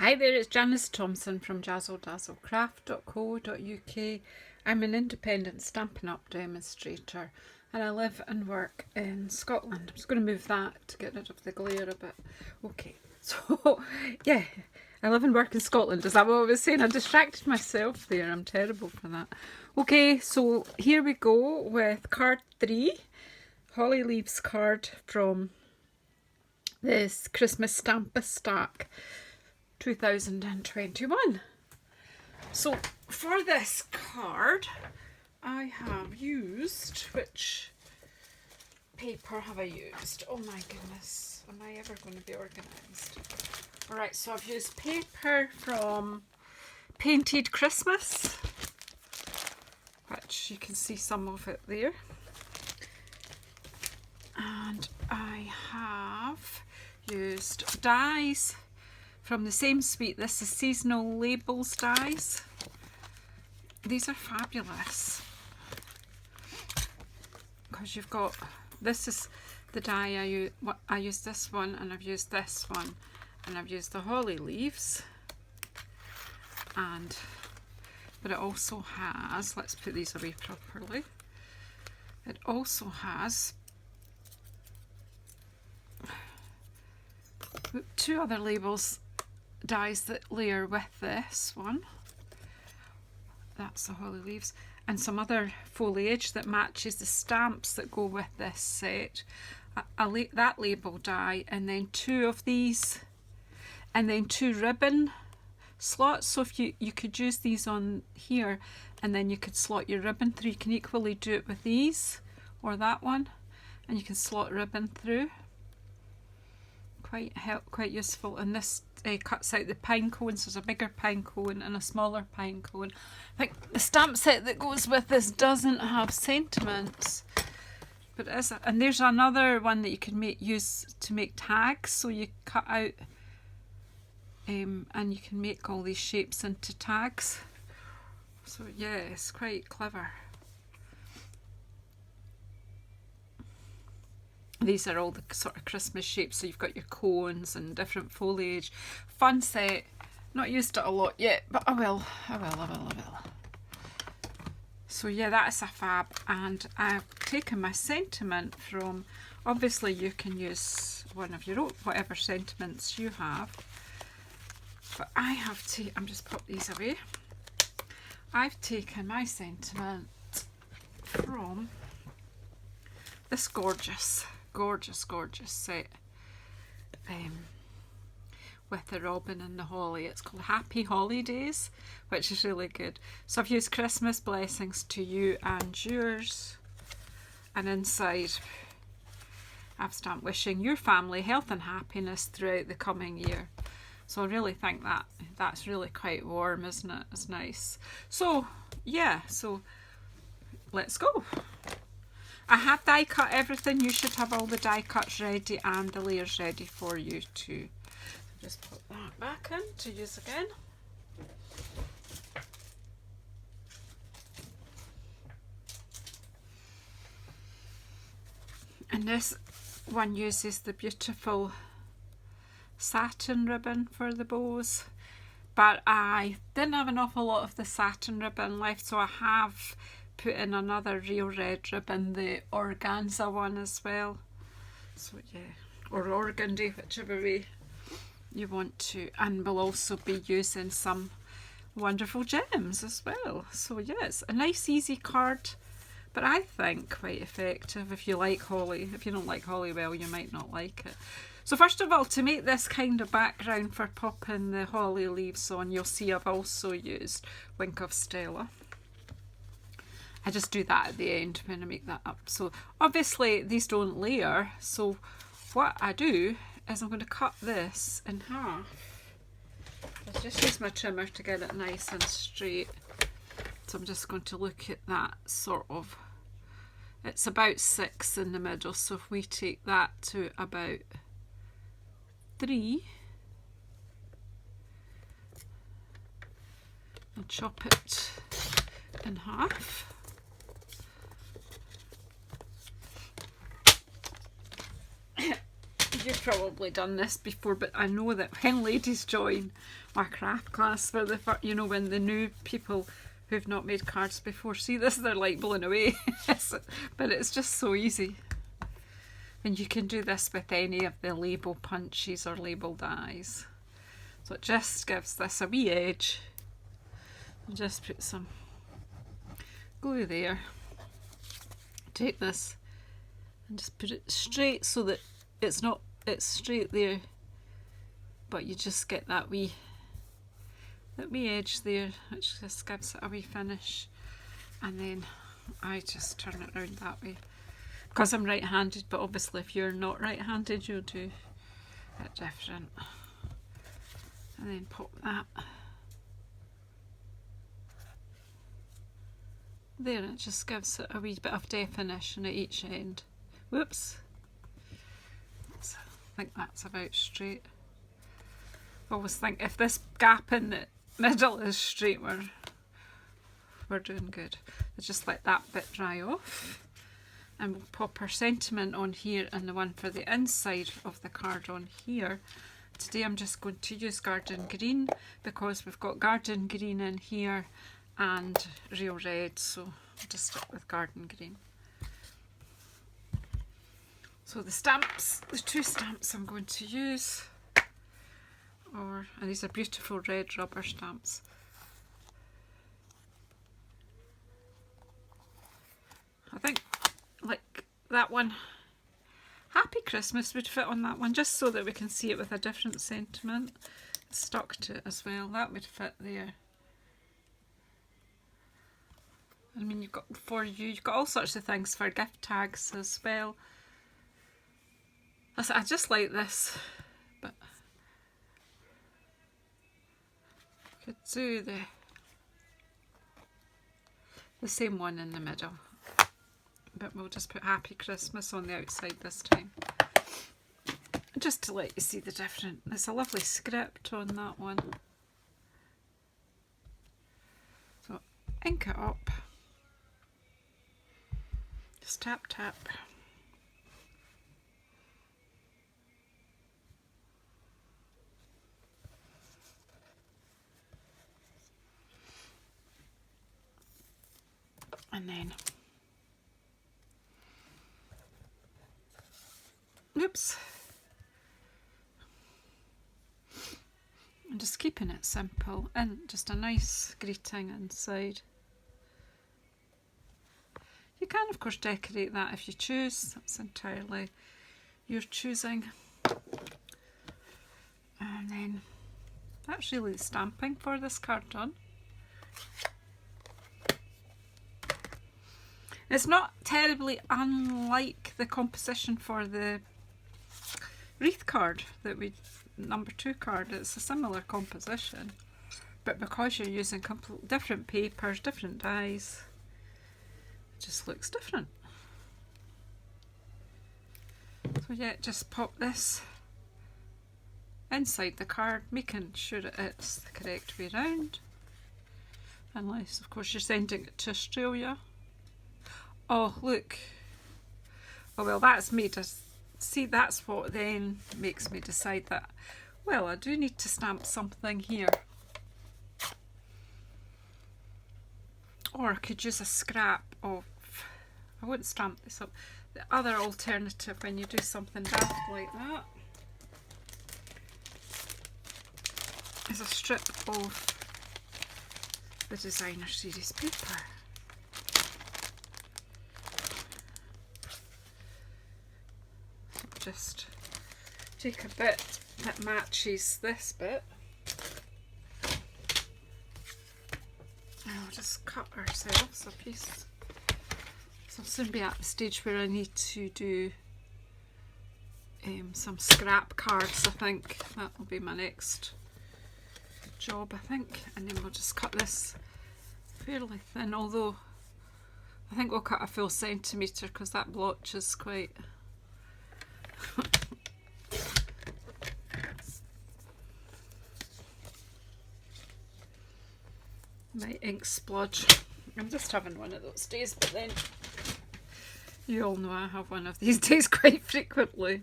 Hi there, it's Janice Thompson from jazzledazzlecraft.co.uk. I'm an independent Stampin' Up! Demonstrator and I live and work in Scotland. I'm just going to move that to get rid of the glare a bit. Okay, so yeah, I live and work in Scotland. Is that what I was saying? I distracted myself there. I'm terrible for that. Okay, so here we go with card 3, Holly Leaves card from this Christmas Stampa Stack 2021. So for this card I have used, which paper have I used? Oh my goodness, am I ever going to be organised? Alright, so I've used paper from Painted Christmas, which you can see some of it there, and I have used dies from the same suite. This is Seasonal Labels dies. These are fabulous because you've got, this is the die I use. I used this one, and I've used this one, and I've used the holly leaves, and but it also has, let's put these away properly, it also has two other labels dies that layer with this one. That's the holly leaves, and some other foliage that matches the stamps that go with this set. That label die, and then two of these, and then two ribbon slots. So if you could use these on here, and then you could slot your ribbon through. You can equally do it with these or that one, and you can slot ribbon through. Quite useful. And this cuts out the pine cones. There's a bigger pine cone and a smaller pine cone. I think the stamp set that goes with this doesn't have sentiments, but it is. And there's another one that you can use to make tags. So you cut out and you can make all these shapes into tags. So yeah, it's quite clever. These are all the sort of Christmas shapes, so you've got your cones and different foliage. Fun set. Not used it a lot yet, but I will. So yeah, that is a fab, and I've taken my sentiment from, obviously you can use one of your own, whatever sentiments you have, but I have to, I'm just pop these away. I've taken my sentiment from this gorgeous set with the robin and the holly. It's called Happy Holidays, which is really good. So I've used Christmas blessings to you and yours, and inside I've stamped wishing your family health and happiness throughout the coming year. So I really think that's really quite warm, isn't it? It's nice. So yeah, so let's go. I have die cut everything. You should have all the die cuts ready and the layers ready for you too. Just put that back in to use again. And this one uses the beautiful satin ribbon for the bows, but I didn't have an awful lot of the satin ribbon left, so I have put in another real red ribbon, the organza one as well. So yeah, or organdy, whichever way you want to. And we'll also be using some wonderful gems as well. So yeah, it's a nice easy card, but I think quite effective if you like holly. If you don't like holly, well, you might not like it. So first of all, to make this kind of background for popping the holly leaves on, you'll see I've also used Wink of Stella. I just do that at the end when I make that up. So obviously these don't layer, so what I do is I'm going to cut this in half. I'll just use my trimmer to get it nice and straight. So I'm just going to look at that sort of, it's about 6 in the middle, so if we take that to about 3 and chop it in half. you've probably done this before, but I know that when ladies join my craft class for the first, you know, when the new people who've not made cards before see this, they're like blown away. But it's just so easy. And you can do this with any of the label punches or label dies. So it just gives this a wee edge. I'll just put some glue there. Take this and just put it straight so that it's straight there, but you just get that wee edge there, which just gives it a wee finish. And then I just turn it around that way because I'm right-handed, but obviously if you're not right-handed you'll do it different. And then pop that there, and it just gives it a wee bit of definition at each end. Whoops. So I think that's about straight. I always think if this gap in the middle is straight, we're doing good. So just let that bit dry off. And we'll pop our sentiment on here and the one for the inside of the card on here. Today I'm just going to use Garden Green because we've got Garden Green in here and Real Red, so I'll just stick with Garden Green. So the stamps, the two stamps I'm going to use, and these are beautiful red rubber stamps. I think like that one, Happy Christmas would fit on that one, just so that we can see it with a different sentiment stuck to it as well. That would fit there. I mean, you've got all sorts of things for gift tags as well. I just like this, but I could do the same one in the middle, but we'll just put Happy Christmas on the outside this time, just to let you see the difference. There's a lovely script on that one. So ink it up, just tap tap. And then, oops, I'm just keeping it simple and just a nice greeting inside. You can of course decorate that if you choose, that's entirely your choosing. And then that's really the stamping for this card done. It's not terribly unlike the composition for the wreath card that number 2 card. It's a similar composition, but because you're using different papers, different dies, it just looks different. So yeah, just pop this inside the card, making sure that it's the correct way round, unless of course you're sending it to Australia. Oh look, oh well, that's made us see, that's what then makes me decide that, well, I do need to stamp something here, or I could use a scrap of, I wouldn't stamp this up. The other alternative when you do something daft like that is a strip of the Designer Series paper. Just take a bit that matches this bit, and I'll just cut ourselves a piece. So I'll soon be at the stage where I need to do some scrap cards. I think that will be my next job, I think, and then we'll just cut this fairly thin, although I think we'll cut a full centimetre because that blotch is quite my ink splodge. I'm just having one of those days, but then you all know I have one of these days quite frequently.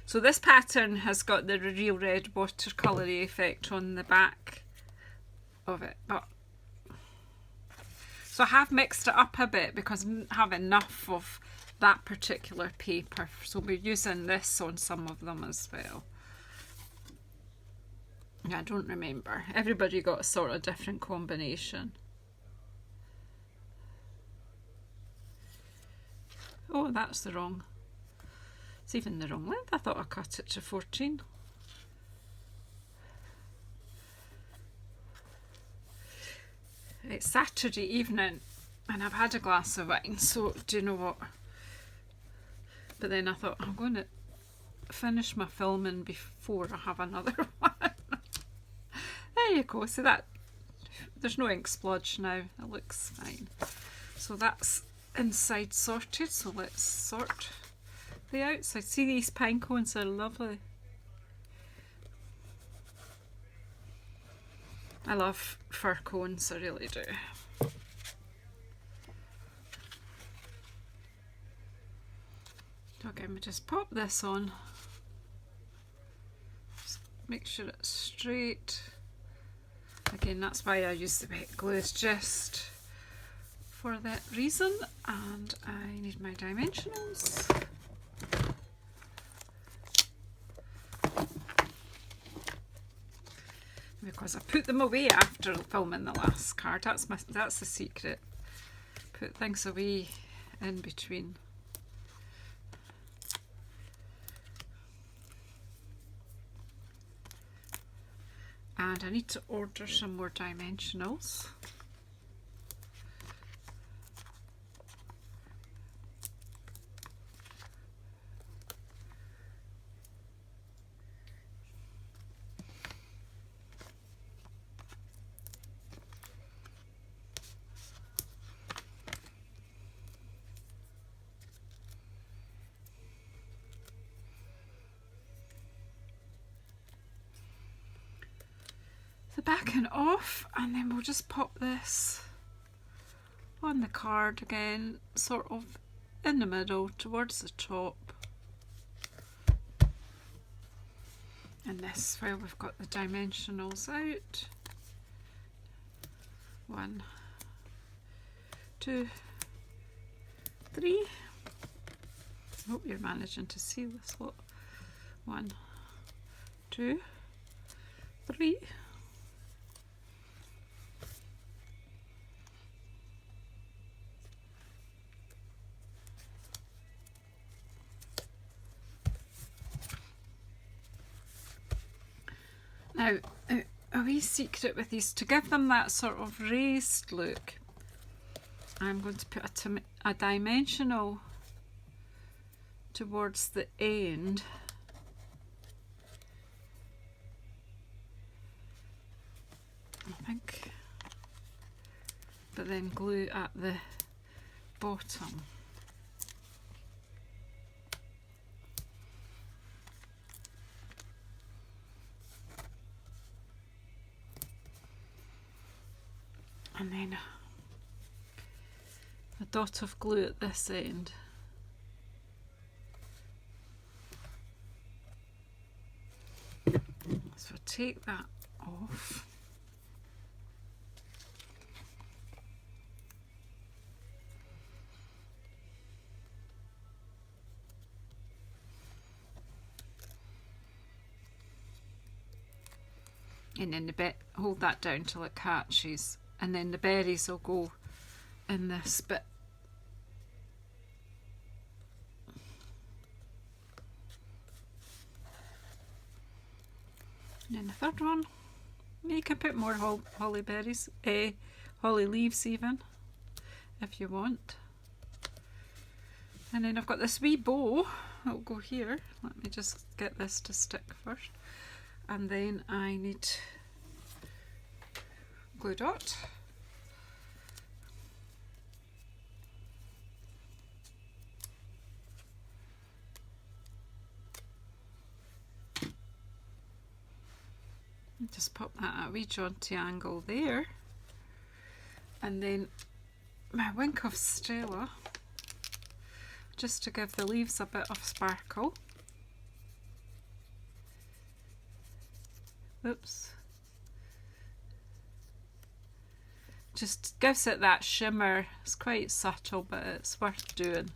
So this pattern has got the real red watercolour effect on the back of it, but so I have mixed it up a bit because I didn't have enough of that particular paper, so we're using this on some of them as well. I don't remember, everybody got a sort of different combination. Oh, that's the wrong, it's even the wrong length. I thought I cut it to 14. It's Saturday evening and I've had a glass of wine, so do you know what? But then I thought I'm going to finish my filming before I have another one. There you go, see that? There's no ink splodge now, it looks fine. So that's inside sorted, so let's sort the outside. See, these pine cones are lovely. I love fir cones, I really do. Okay, we just pop this on. Just make sure it's straight. Again, that's why I use the wet glue, it's just for that reason. And I need my dimensionals. Because I put them away after filming the last card. That's the secret. Put things away in between. And I need to order some more dimensionals. The backing off, and then we'll just pop this on the card again, sort of in the middle towards the top. And this, where we've got the dimensionals out. 1, 2, 3. I hope you're managing to see this lot. 1, 2, 3. Now, a wee secret with these, to give them that sort of raised look, I'm going to put a dimensional towards the end. I think. But then glue at the bottom. And then a dot of glue at this end. So take that off. And then the bit, hold that down till it catches. And then the berries will go in this bit. And then the third one, you can put more holly berries, holly leaves even, if you want. And then I've got this wee bow that'll go here. Let me just get this to stick first. And then I need glue dot. Just pop that at a wee jaunty angle there. And then my Wink of Stella, just to give the leaves a bit of sparkle. Oops. Just gives it that shimmer. It's quite subtle, but it's worth doing.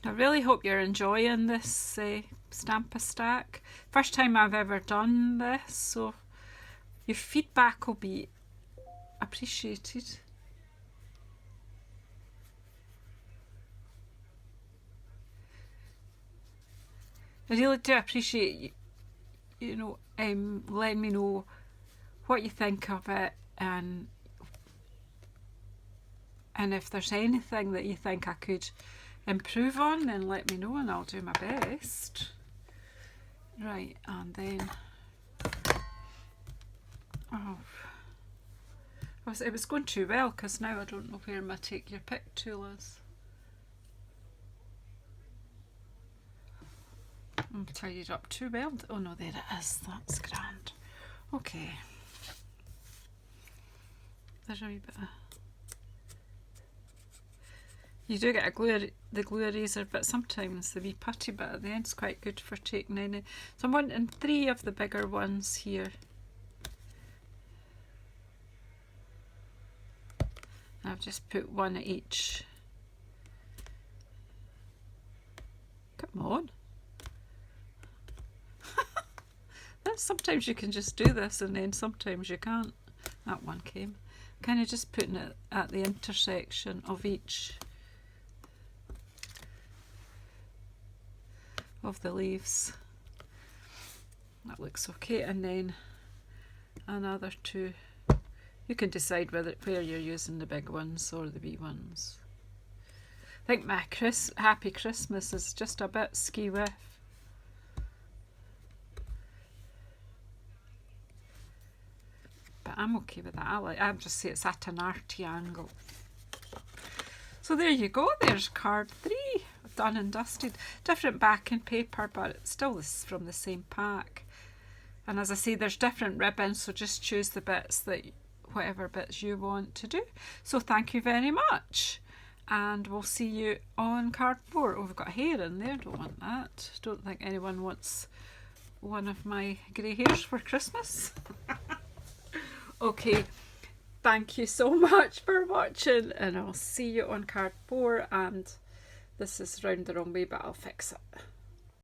I really hope you're enjoying this Stamp-A-Stack. First time I've ever done this, so your feedback will be appreciated. I really do appreciate letting me know what you think of it, and if there's anything that you think I could improve on, then let me know and I'll do my best. Right, and then it was going too well, because now I don't know where my take your pick tool is. I'm tidied up too well. Oh no, there it is. That's grand. Okay. There's a wee bit of... You do get the glue eraser, but sometimes the wee putty bit at the end's quite good for taking any. So I'm wanting 3 of the bigger ones here. I've just put 1 at each. Come on. Sometimes you can just do this and then sometimes you can't. That one came. Kind of just putting it at the intersection of each of the leaves. That looks okay. And then another 2. You can decide where you're using the big ones or the wee ones. I think my Happy Christmas is just a bit ski-whiff. But I'm okay with that. I just say it's at an arty angle. So there you go. There's card 3 done and dusted. Different backing paper, but it's still from the same pack. And as I say, there's different ribbons, so just choose the bits whatever bits you want to do. So thank you very much, and we'll see you on card 4. Oh, we've got hair in there. Don't want that. Don't think anyone wants one of my grey hairs for Christmas. Okay, thank you so much for watching, and I'll see you on card 4. And this is round the wrong way, but I'll fix it.